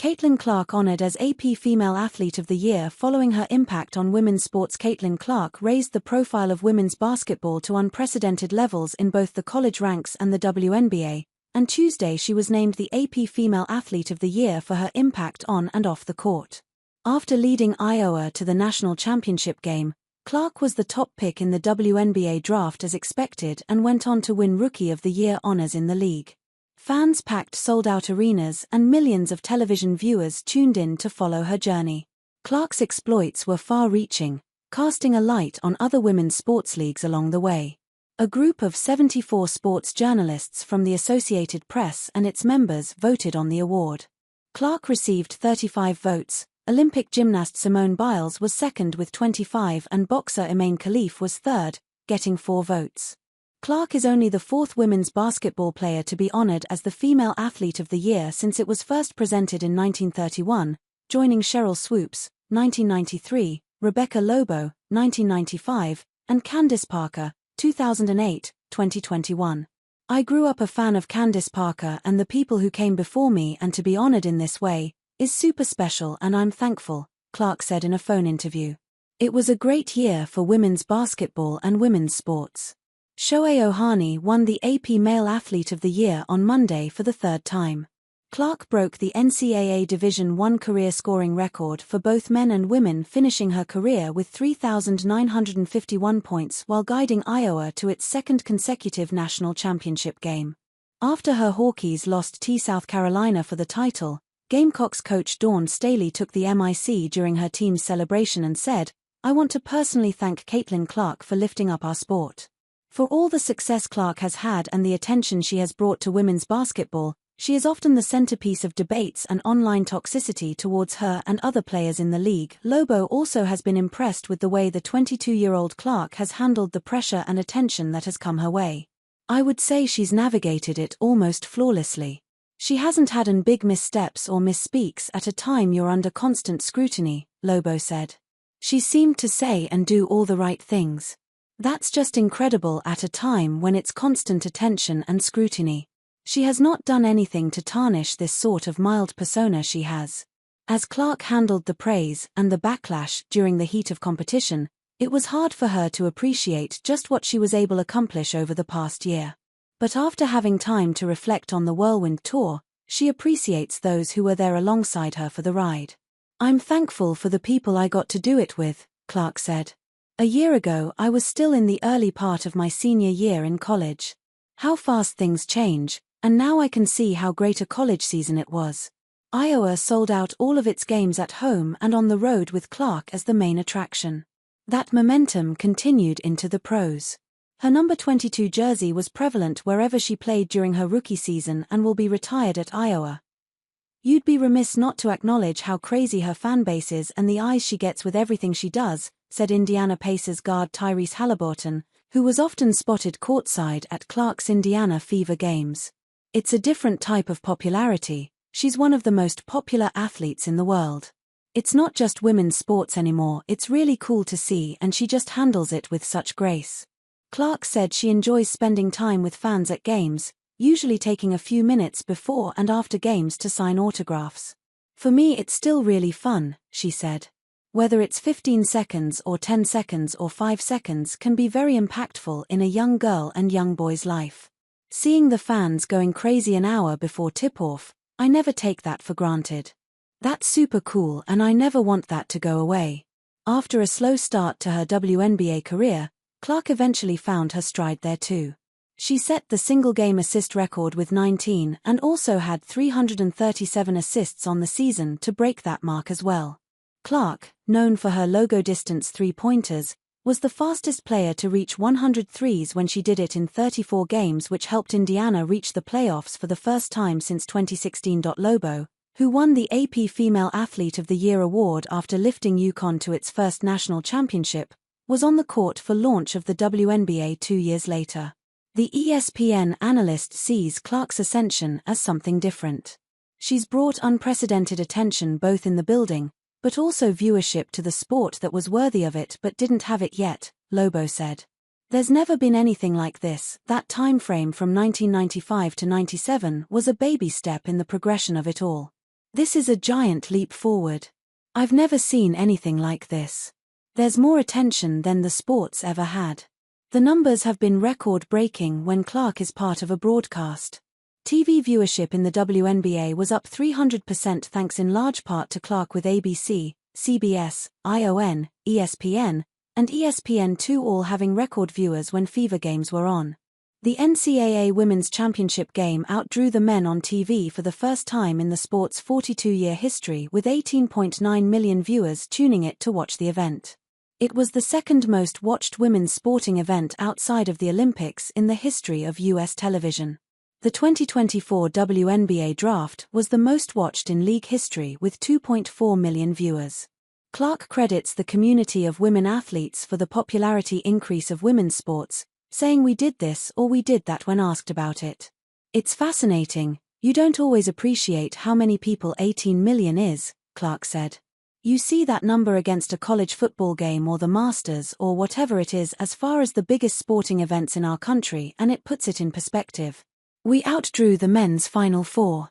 Caitlin Clark honored as AP Female Athlete of the Year following her impact on women's sports. Caitlin Clark raised the profile of women's basketball to unprecedented levels in both the college ranks and the WNBA, and Tuesday she was named the AP Female Athlete of the Year for her impact on and off the court. After leading Iowa to the national championship game, Clark was the top pick in the WNBA draft as expected and went on to win Rookie of the Year honors in the league. Fans packed sold-out arenas and millions of television viewers tuned in to follow her journey. Clark's exploits were far-reaching, casting a light on other women's sports leagues along the way. A group of 74 sports journalists from the Associated Press and its members voted on the award. Clark received 35 votes, Olympic gymnast Simone Biles was second with 25 and boxer Imane Khalif was third, getting 4 votes. Clark is only the 4th women's basketball player to be honored as the Female Athlete of the Year since it was first presented in 1931, joining Sheryl Swoopes, 1993, Rebecca Lobo, 1995, and Candace Parker, 2008, 2021. I grew up a fan of Candace Parker and the people who came before me, and to be honored in this way is super special and I'm thankful, Clark said in a phone interview. It was a great year for women's basketball and women's sports. Shohei Ohtani won the AP Male Athlete of the Year on Monday for the 3rd time. Clark broke the NCAA Division I career scoring record for both men and women, finishing her career with 3,951 points while guiding Iowa to its 2nd consecutive national championship game. After her Hawkeyes lost to South Carolina for the title, Gamecocks coach Dawn Staley took the mic during her team's celebration and said, "I want to personally thank Caitlin Clark for lifting up our sport. For all the success Clark has had and the attention she has brought to women's basketball, she is often the centerpiece of debates and online toxicity towards her and other players in the league." Lobo also has been impressed with the way the 22-year-old Clark has handled the pressure and attention that has come her way. "I would say she's navigated it almost flawlessly. She hasn't had any big missteps or misspeaks at a time you're under constant scrutiny," Lobo said. "She seemed to say and do all the right things. That's just incredible at a time when it's constant attention and scrutiny. She has not done anything to tarnish this sort of mild persona she has." As Clark handled the praise and the backlash during the heat of competition, it was hard for her to appreciate just what she was able to accomplish over the past year. But after having time to reflect on the whirlwind tour, she appreciates those who were there alongside her for the ride. "I'm thankful for the people I got to do it with," Clark said. "A year ago I was still in the early part of my senior year in college. How fast things change, and now I can see how great a college season it was." Iowa sold out all of its games at home and on the road with Clark as the main attraction. That momentum continued into the pros. Her number 22 jersey was prevalent wherever she played during her rookie season and will be retired at Iowa. "You'd be remiss not to acknowledge how crazy her fan base is and the eyes she gets with everything she does," said Indiana Pacers guard Tyrese Haliburton, who was often spotted courtside at Clark's Indiana Fever games. "It's a different type of popularity. She's one of the most popular athletes in the world. It's not just women's sports anymore, it's really cool to see, and she just handles it with such grace." Clark said she enjoys spending time with fans at games, usually taking a few minutes before and after games to sign autographs. "For me it's still really fun," she said. "Whether it's 15 seconds or 10 seconds or 5 seconds can be very impactful in a young girl and young boy's life. Seeing the fans going crazy an hour before tip-off, I never take that for granted. That's super cool and I never want that to go away." After a slow start to her WNBA career, Clark eventually found her stride there too. She set the single-game assist record with 19 and also had 337 assists on the season to break that mark as well. Clark, known for her logo-distance three-pointers, was the fastest player to reach 100 threes when she did it in 34 games, which helped Indiana reach the playoffs for the first time since 2016. Lobo, who won the AP Female Athlete of the Year award after lifting UConn to its first national championship, was on the court for launch of the WNBA 2 years later. The ESPN analyst sees Clark's ascension as something different. "She's brought unprecedented attention both in the building, but also viewership to the sport that was worthy of it but didn't have it yet," Lobo said. "There's never been anything like this. That time frame from 1995 to 97 was a baby step in the progression of it all. This is a giant leap forward. I've never seen anything like this. There's more attention than the sport's ever had. The numbers have been record-breaking when Clark is part of a broadcast. TV viewership in the WNBA was up 300% thanks in large part to Clark with ABC, CBS, ION, ESPN, and ESPN2 all having record viewers when Fever games were on. The NCAA Women's Championship game outdrew the men on TV for the first time in the sport's 42-year history with 18.9 million viewers tuning it to watch the event. It was the second most watched women's sporting event outside of the Olympics in the history of U.S. television. The 2024 WNBA draft was the most watched in league history with 2.4 million viewers. Clark credits the community of women athletes for the popularity increase of women's sports, saying we did this or we did that when asked about it. It's fascinating, you don't always appreciate how many people 18 million is, Clark said. You see that number against a college football game or the Masters or whatever it is as far as the biggest sporting events in our country and it puts it in perspective. We outdrew the men's Final Four.